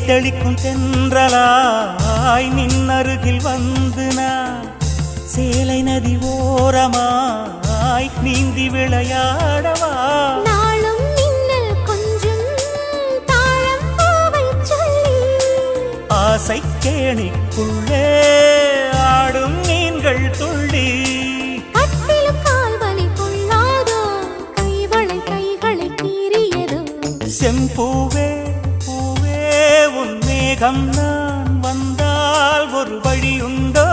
தெளிக்கும் தென்றலாய் நின்னருகில் வந்து நான் சேலை நதி ஓரமாய் நீந்தி விளையாடவா நாளும் மின்னல் கொஞ்சம் தாழம் பூவை சொல்லி ஆசை கேணிக்குள்ளே ஆடும் மீன்கள் துள்ளி கட்டிலும் கால்வலி கொள்ளாதோ கைகளை கீறியதோ செம்பூவே பூவே உன் மேகம் நான் வந்தால் ஒரு வழி உண்டோ